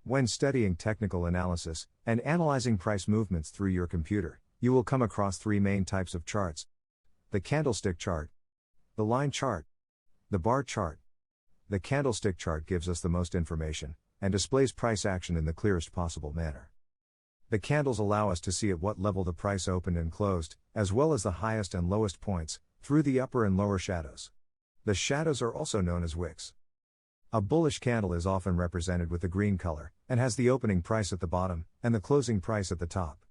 When studying technical analysis and analyzing price movements through your computer, you will come across three main types of charts: the candlestick chart, the line chart, the bar chart. The candlestick chart gives us the most information and displays price action in the clearest possible manner. The candles allow us to see at what level the price opened and closed, as well as the highest and lowest points, through the upper and lower shadows. The shadows are also known as wicks. A bullish candle is often represented with the green color, and has the opening price at the bottom, and the closing price at the top.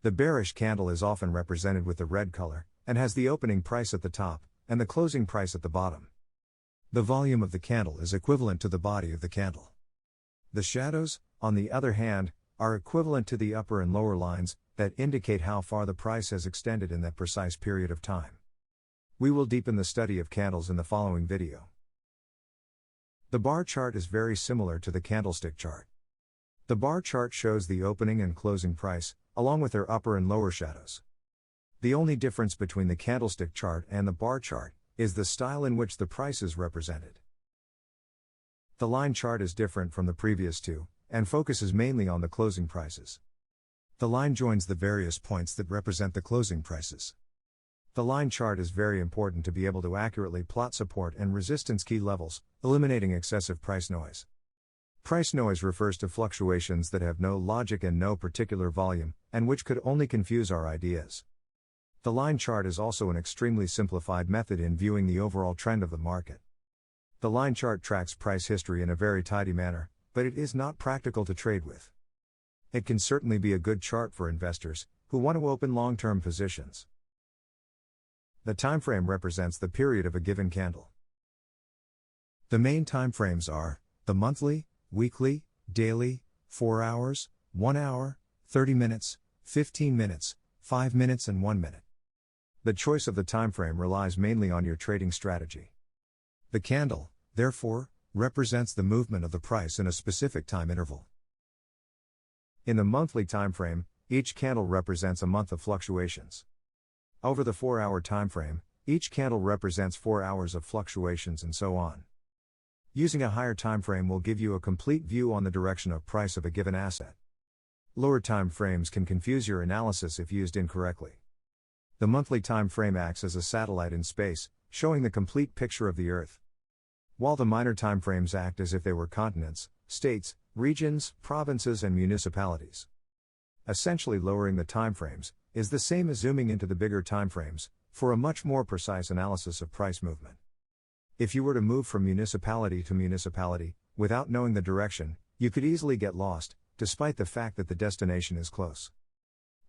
The bearish candle is often represented with the red color, and has the opening price at the top, and the closing price at the bottom. The volume of the candle is equivalent to the body of the candle. The shadows, on the other hand, are equivalent to the upper and lower lines, that indicate how far the price has extended in that precise period of time. We will deepen the study of candles in the following video. The bar chart is very similar to the candlestick chart. The bar chart shows the opening and closing price, along with their upper and lower shadows. The only difference between the candlestick chart and the bar chart is the style in which the price is represented. The line chart is different from the previous two, and focuses mainly on the closing prices. The line joins the various points that represent the closing prices. The line chart is very important to be able to accurately plot support and resistance key levels, eliminating excessive price noise. Price noise refers to fluctuations that have no logic and no particular volume, and which could only confuse our ideas. The line chart is also an extremely simplified method in viewing the overall trend of the market. The line chart tracks price history in a very tidy manner, but it is not practical to trade with. It can certainly be a good chart for investors who want to open long-term positions. The time frame represents the period of a given candle. The main time frames are the monthly, weekly, daily, 4 hours, 1 hour, 30 minutes, 15 minutes, 5 minutes and 1 minute. The choice of the time frame relies mainly on your trading strategy. The candle, therefore, represents the movement of the price in a specific time interval. In the monthly time frame, each candle represents a month of fluctuations. Over the 4-hour time frame, each candle represents 4 hours of fluctuations and so on. Using a higher time frame will give you a complete view on the direction of price of a given asset. Lower time frames can confuse your analysis if used incorrectly. The monthly time frame acts as a satellite in space, showing the complete picture of the Earth, while the minor time frames act as if they were continents, states, regions, provinces and municipalities. Essentially, lowering the time frames is the same as zooming into the bigger time frames, for a much more precise analysis of price movement. If you were to move from municipality to municipality, without knowing the direction, you could easily get lost, despite the fact that the destination is close.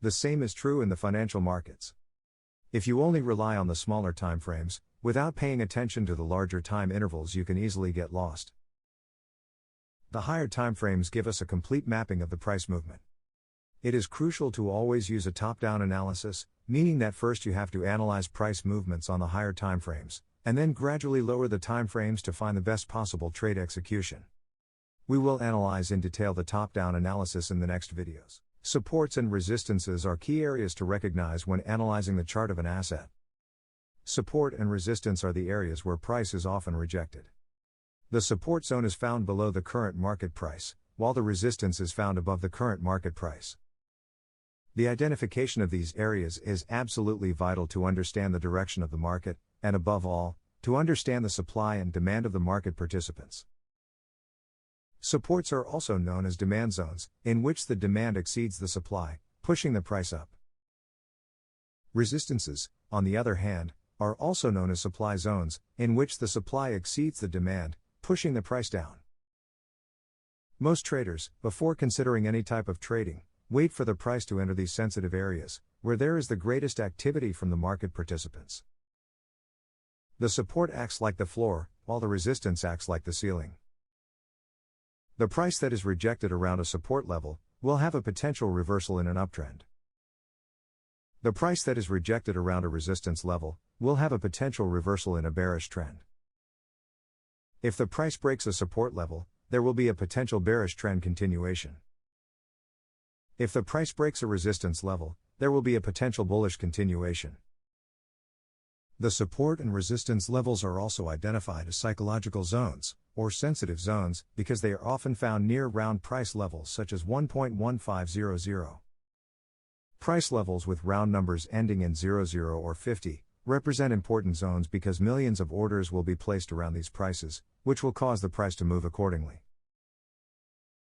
The same is true in the financial markets. If you only rely on the smaller time frames, without paying attention to the larger time intervals, you can easily get lost. The higher time frames give us a complete mapping of the price movement. It is crucial to always use a top-down analysis, meaning that first you have to analyze price movements on the higher time frames, and then gradually lower the time frames to find the best possible trade execution. We will analyze in detail the top-down analysis in the next videos. Supports and resistances are key areas to recognize when analyzing the chart of an asset. Support and resistance are the areas where price is often rejected. The support zone is found below the current market price, while the resistance is found above the current market price. The identification of these areas is absolutely vital to understand the direction of the market, and above all, to understand the supply and demand of the market participants. Supports are also known as demand zones, in which the demand exceeds the supply, pushing the price up. Resistances, on the other hand, are also known as supply zones, in which the supply exceeds the demand, pushing the price down. Most traders, before considering any type of trading, wait for the price to enter these sensitive areas, where there is the greatest activity from the market participants. The support acts like the floor, while the resistance acts like the ceiling. The price that is rejected around a support level will have a potential reversal in an uptrend. The price that is rejected around a resistance level will have a potential reversal in a bearish trend. If the price breaks a support level, there will be a potential bearish trend continuation. If the price breaks a resistance level, there will be a potential bullish continuation. The support and resistance levels are also identified as psychological zones, or sensitive zones, because they are often found near round price levels such as 1.1500. Price levels with round numbers ending in 00 or 50 represent important zones because millions of orders will be placed around these prices, which will cause the price to move accordingly.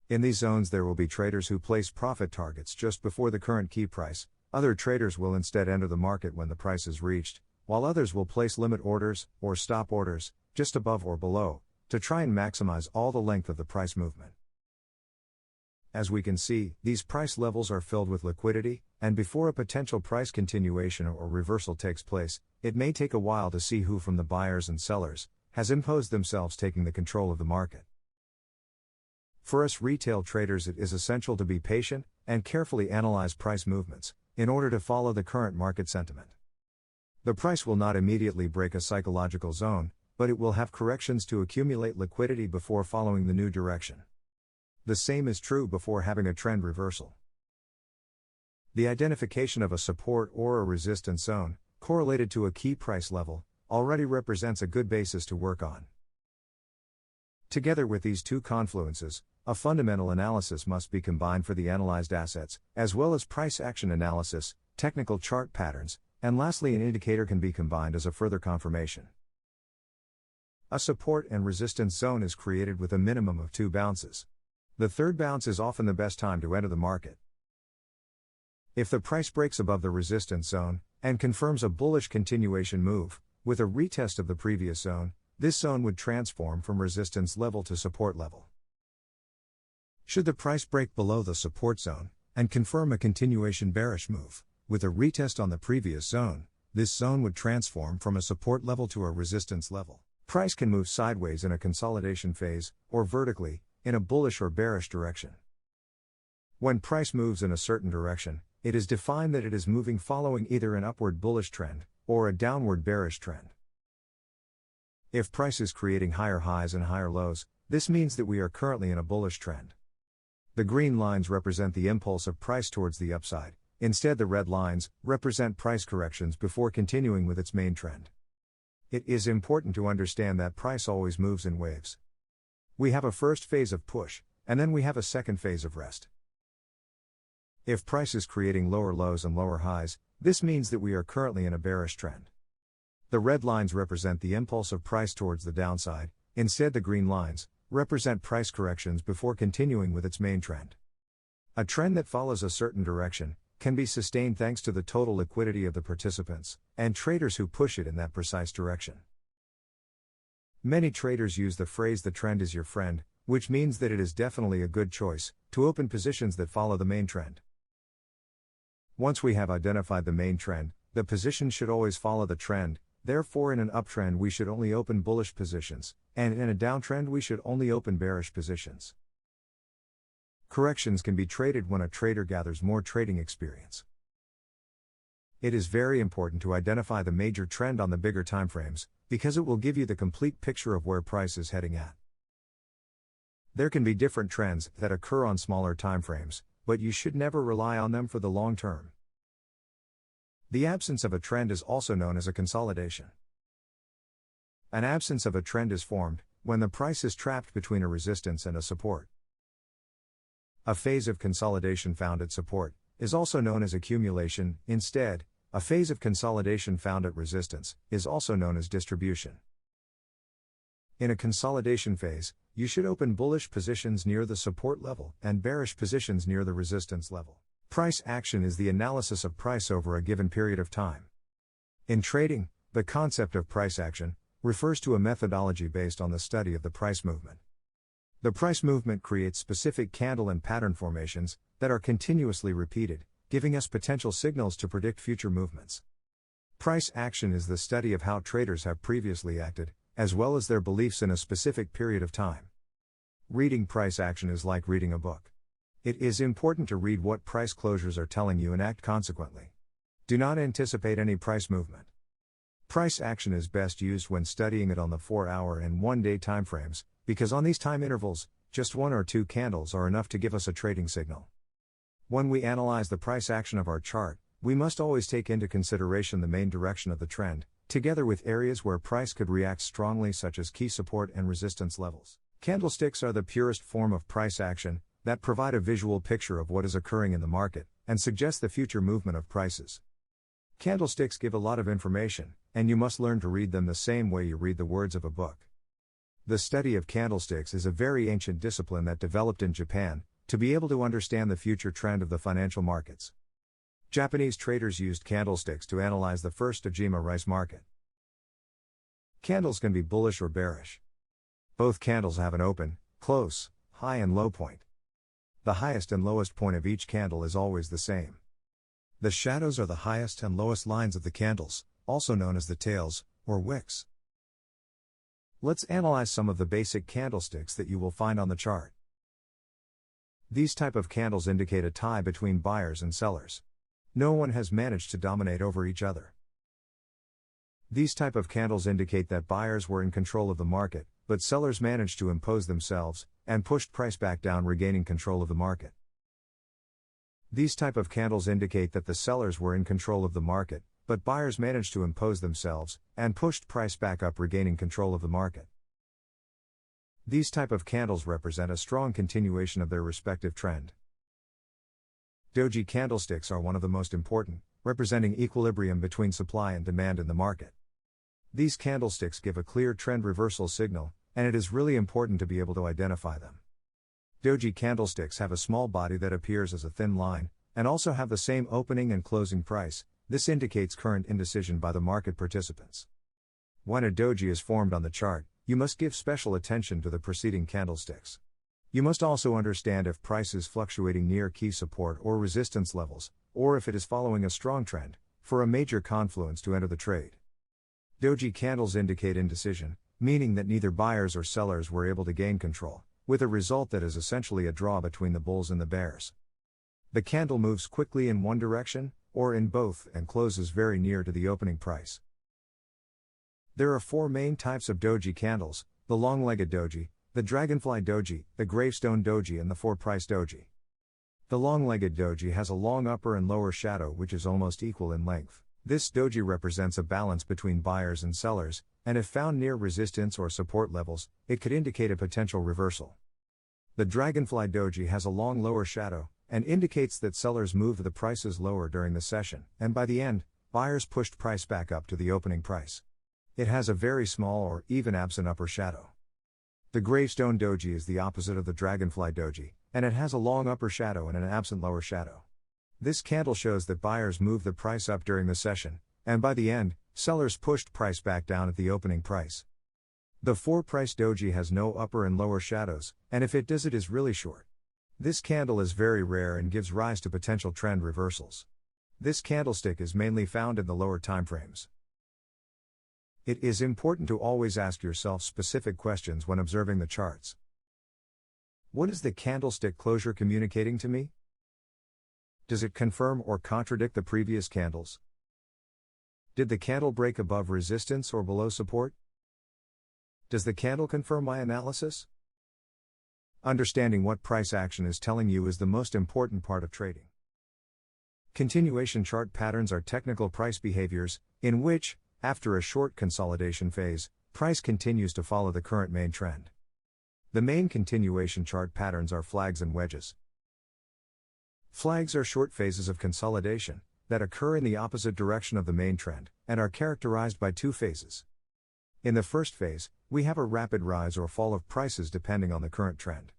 In these zones there will be traders who place profit targets just before the current key price. Other traders will instead enter the market when the price is reached, while others will place limit orders, or stop orders, just above or below, to try and maximize all the length of the price movement. As we can see, these price levels are filled with liquidity, and before a potential price continuation or reversal takes place, it may take a while to see who from the buyers and sellers has imposed themselves taking the control of the market. For us retail traders, it is essential to be patient and carefully analyze price movements in order to follow the current market sentiment. The price will not immediately break a psychological zone, but it will have corrections to accumulate liquidity before following the new direction. The same is true before having a trend reversal. The identification of a support or a resistance zone, correlated to a key price level, already represents a good basis to work on. Together with these two confluences, a fundamental analysis must be combined for the analyzed assets, as well as price action analysis, technical chart patterns, and lastly an indicator can be combined as a further confirmation. A support and resistance zone is created with a minimum of 2 bounces. The third bounce is often the best time to enter the market. If the price breaks above the resistance zone, and confirms a bullish continuation move, with a retest of the previous zone, this zone would transform from resistance level to support level. Should the price break below the support zone, and confirm a continuation bearish move, with a retest on the previous zone, this zone would transform from a support level to a resistance level. Price can move sideways in a consolidation phase, or vertically, in a bullish or bearish direction. When price moves in a certain direction, it is defined that it is moving following either an upward bullish trend, or a downward bearish trend. If price is creating higher highs and higher lows, this means that we are currently in a bullish trend. The green lines represent the impulse of price towards the upside, instead the red lines represent price corrections before continuing with its main trend. It is important to understand that price always moves in waves. We have a first phase of push, and then we have a second phase of rest. If price is creating lower lows and lower highs, this means that we are currently in a bearish trend. The red lines represent the impulse of price towards the downside, instead the green lines represent price corrections before continuing with its main trend. A trend that follows a certain direction can be sustained thanks to the total liquidity of the participants and traders who push it in that precise direction. Many traders use the phrase "the trend is your friend," which means that it is definitely a good choice to open positions that follow the main trend. Once we have identified the main trend, the position should always follow the trend. Therefore, in an uptrend we should only open bullish positions, and in a downtrend we should only open bearish positions. Corrections can be traded when a trader gathers more trading experience. It is very important to identify the major trend on the bigger timeframes, because it will give you the complete picture of where price is heading at. There can be different trends that occur on smaller timeframes, but you should never rely on them for the long term. The absence of a trend is also known as a consolidation. An absence of a trend is formed when the price is trapped between a resistance and a support. A phase of consolidation found at support is also known as accumulation. Instead, a phase of consolidation found at resistance is also known as distribution. In a consolidation phase, you should open bullish positions near the support level and bearish positions near the resistance level. Price action is the analysis of price over a given period of time. In trading, the concept of price action refers to a methodology based on the study of the price movement. The price movement creates specific candle and pattern formations that are continuously repeated, giving us potential signals to predict future movements. Price action is the study of how traders have previously acted, as well as their beliefs in a specific period of time. Reading price action is like reading a book. It is important to read what price closures are telling you and act consequently. Do not anticipate any price movement. Price action is best used when studying it on the 4-hour and 1-day timeframes, because on these time intervals, just 1 or 2 candles are enough to give us a trading signal. When we analyze the price action of our chart, we must always take into consideration the main direction of the trend, together with areas where price could react strongly, such as key support and resistance levels. Candlesticks are the purest form of price action that provide a visual picture of what is occurring in the market and suggest the future movement of prices. Candlesticks give a lot of information, and you must learn to read them the same way you read the words of a book. The study of candlesticks is a very ancient discipline that developed in Japan to be able to understand the future trend of the financial markets. Japanese traders used candlesticks to analyze the first Dojima rice market. Candles can be bullish or bearish. Both candles have an open, close, high and low point. The highest and lowest point of each candle is always the same. The shadows are the highest and lowest lines of the candles, also known as the tails, or wicks. Let's analyze some of the basic candlesticks that you will find on the chart. These type of candles indicate a tie between buyers and sellers. No one has managed to dominate over each other. These type of candles indicate that buyers were in control of the market, but sellers managed to impose themselves and pushed price back down, regaining control of the market. These type of candles indicate that the sellers were in control of the market, but buyers managed to impose themselves and pushed price back up, regaining control of the market. These type of candles represent a strong continuation of their respective trend. Doji candlesticks are one of the most important, representing equilibrium between supply and demand in the market. These candlesticks give a clear trend reversal signal, and it is really important to be able to identify them. Doji candlesticks have a small body that appears as a thin line, and also have the same opening and closing price. This indicates current indecision by the market participants. When a doji is formed on the chart, you must give special attention to the preceding candlesticks. You must also understand if price is fluctuating near key support or resistance levels, or if it is following a strong trend, for a major confluence to enter the trade. Doji candles indicate indecision, meaning that neither buyers or sellers were able to gain control, with a result that is essentially a draw between the bulls and the bears. The candle moves quickly in one direction, or in both, and closes very near to the opening price. There are four main types of doji candles: the long-legged doji, the dragonfly doji, the gravestone doji, and the four-price doji. The long-legged doji has a long upper and lower shadow which is almost equal in length. This doji represents a balance between buyers and sellers, and if found near resistance or support levels, it could indicate a potential reversal. The dragonfly doji has a long lower shadow, and indicates that sellers moved the prices lower during the session, and by the end, buyers pushed price back up to the opening price. It has a very small or even absent upper shadow. The gravestone doji is the opposite of the dragonfly doji, and it has a long upper shadow and an absent lower shadow. This candle shows that buyers moved the price up during the session, and by the end, sellers pushed price back down at the opening price. The four-price doji has no upper and lower shadows, and if it does, it is really short. This candle is very rare and gives rise to potential trend reversals. This candlestick is mainly found in the lower timeframes. It is important to always ask yourself specific questions when observing the charts. What is the candlestick closure communicating to me? Does it confirm or contradict the previous candles? Did the candle break above resistance or below support? Does the candle confirm my analysis? Understanding what price action is telling you is the most important part of trading. Continuation chart patterns are technical price behaviors, in which, after a short consolidation phase, price continues to follow the current main trend. The main continuation chart patterns are flags and wedges. Flags are short phases of consolidation that occur in the opposite direction of the main trend, and are characterized by two phases. In the first phase, we have a rapid rise or fall of prices depending on the current trend.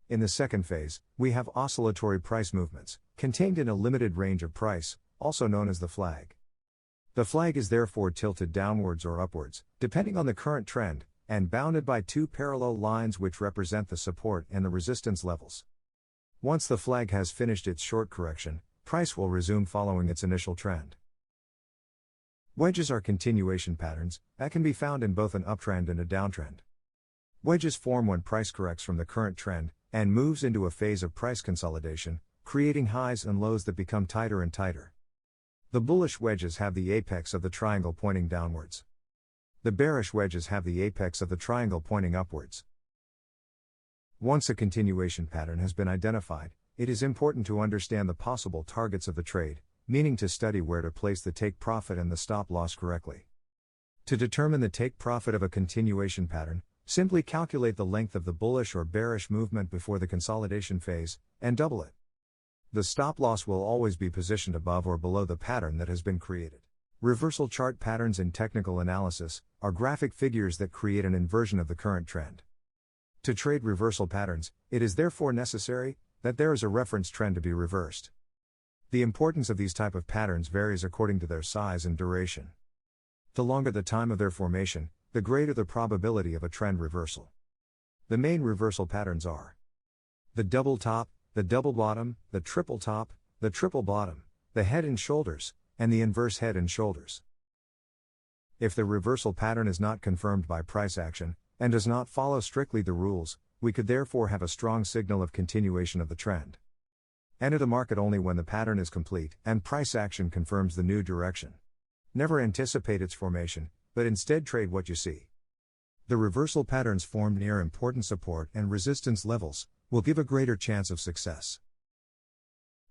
In the second phase, we have oscillatory price movements, contained in a limited range of price, also known as the flag. The flag is therefore tilted downwards or upwards, depending on the current trend, and bounded by two parallel lines which represent the support and the resistance levels. Once the flag has finished its short correction, price will resume following its initial trend. Wedges are continuation patterns that can be found in both an uptrend and a downtrend. Wedges form when price corrects from the current trend and moves into a phase of price consolidation, creating highs and lows that become tighter and tighter. The bullish wedges have the apex of the triangle pointing downwards. The bearish wedges have the apex of the triangle pointing upwards. Once a continuation pattern has been identified, it is important to understand the possible targets of the trade, meaning to study where to place the take profit and the stop loss correctly. To determine the take profit of a continuation pattern, simply calculate the length of the bullish or bearish movement before the consolidation phase, and double it. The stop loss will always be positioned above or below the pattern that has been created. Reversal chart patterns in technical analysis are graphic figures that create an inversion of the current trend. To trade reversal patterns, it is therefore necessary that there is a reference trend to be reversed. The importance of these type of patterns varies according to their size and duration. The longer the time of their formation, the greater the probability of a trend reversal. The main reversal patterns are the double top, the double bottom, the triple top, the triple bottom, the head and shoulders, and the inverse head and shoulders. If the reversal pattern is not confirmed by price action, and does not follow strictly the rules, we could therefore have a strong signal of continuation of the trend. Enter the market only when the pattern is complete and price action confirms the new direction. Never anticipate its formation, but instead trade what you see. The reversal patterns formed near important support and resistance levels will give a greater chance of success.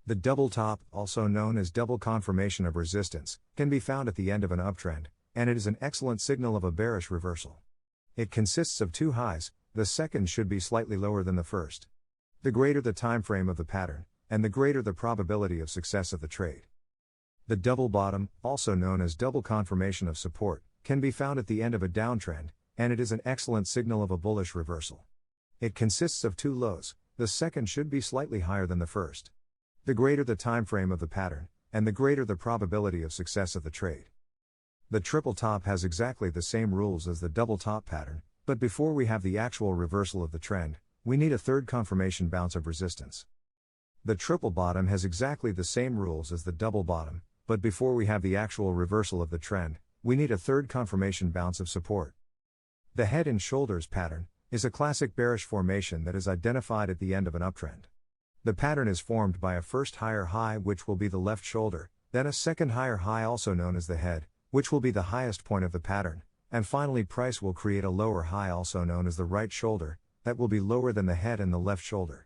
The double top, also known as double confirmation of resistance, can be found at the end of an uptrend, and it is an excellent signal of a bearish reversal. It consists of two highs, the second should be slightly lower than the first. The greater the time frame of the pattern, and the greater the probability of success of the trade. The double bottom, also known as double confirmation of support, can be found at the end of a downtrend, and it is an excellent signal of a bullish reversal. It consists of two lows, the second should be slightly higher than the first. The greater the time frame of the pattern, and the greater the probability of success of the trade. The triple top has exactly the same rules as the double top pattern, but before we have the actual reversal of the trend, we need a third confirmation bounce of resistance. The triple bottom has exactly the same rules as the double bottom, but before we have the actual reversal of the trend, we need a third confirmation bounce of support. The head and shoulders pattern is a classic bearish formation that is identified at the end of an uptrend. The pattern is formed by a first higher high, which will be the left shoulder, then a second higher high, also known as the head, which will be the highest point of the pattern, and finally price will create a lower high, also known as the right shoulder, that will be lower than the head and the left shoulder.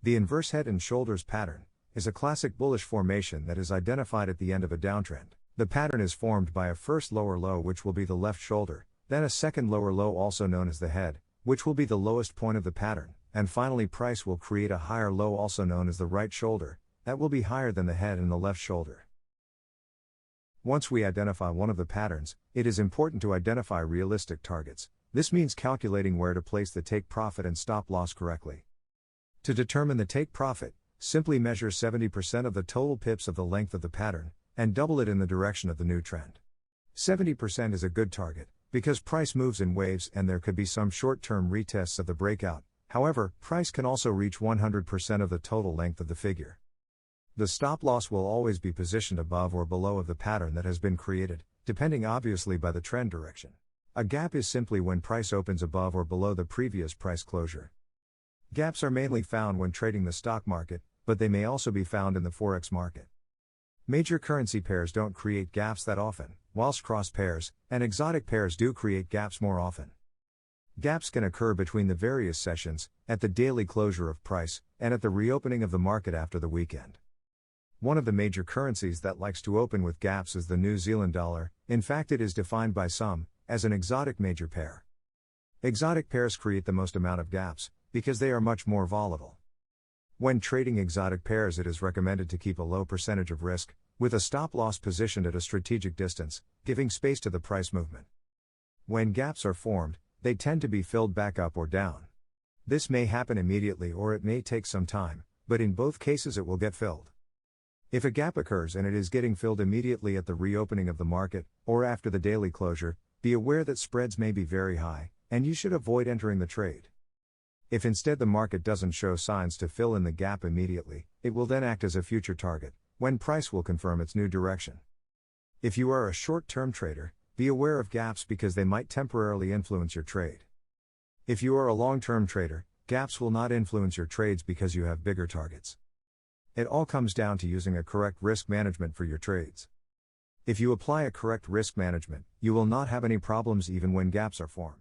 The inverse head and shoulders pattern is a classic bullish formation that is identified at the end of a downtrend. The pattern is formed by a first lower low, which will be the left shoulder, then a second lower low, also known as the head, which will be the lowest point of the pattern, and finally price will create a higher low, also known as the right shoulder, that will be higher than the head and the left shoulder. Once we identify one of the patterns, it is important to identify realistic targets. This means calculating where to place the take profit and stop loss correctly. To determine the take profit, simply measure 70% of the total pips of the length of the pattern, and double it in the direction of the new trend. 70% is a good target, because price moves in waves and there could be some short-term retests of the breakout. However, price can also reach 100% of the total length of the figure. The stop loss will always be positioned above or below of the pattern that has been created, depending obviously by the trend direction. A gap is simply when price opens above or below the previous price closure. Gaps are mainly found when trading the stock market, but they may also be found in the Forex market. Major currency pairs don't create gaps that often, whilst cross pairs and exotic pairs do create gaps more often. Gaps can occur between the various sessions, at the daily closure of price, and at the reopening of the market after the weekend. One of the major currencies that likes to open with gaps is the New Zealand dollar. In fact, it is defined by some as an exotic major pair. Exotic pairs create the most amount of gaps, because they are much more volatile. When trading exotic pairs, it is recommended to keep a low percentage of risk, with a stop loss positioned at a strategic distance, giving space to the price movement. When gaps are formed, they tend to be filled back up or down. This may happen immediately or it may take some time, but in both cases it will get filled. If a gap occurs and it is getting filled immediately at the reopening of the market, or after the daily closure, be aware that spreads may be very high, and you should avoid entering the trade. If instead the market doesn't show signs to fill in the gap immediately, it will then act as a future target, when price will confirm its new direction. If you are a short-term trader, be aware of gaps because they might temporarily influence your trade. If you are a long-term trader, gaps will not influence your trades because you have bigger targets. It all comes down to using a correct risk management for your trades. If you apply a correct risk management, you will not have any problems even when gaps are formed.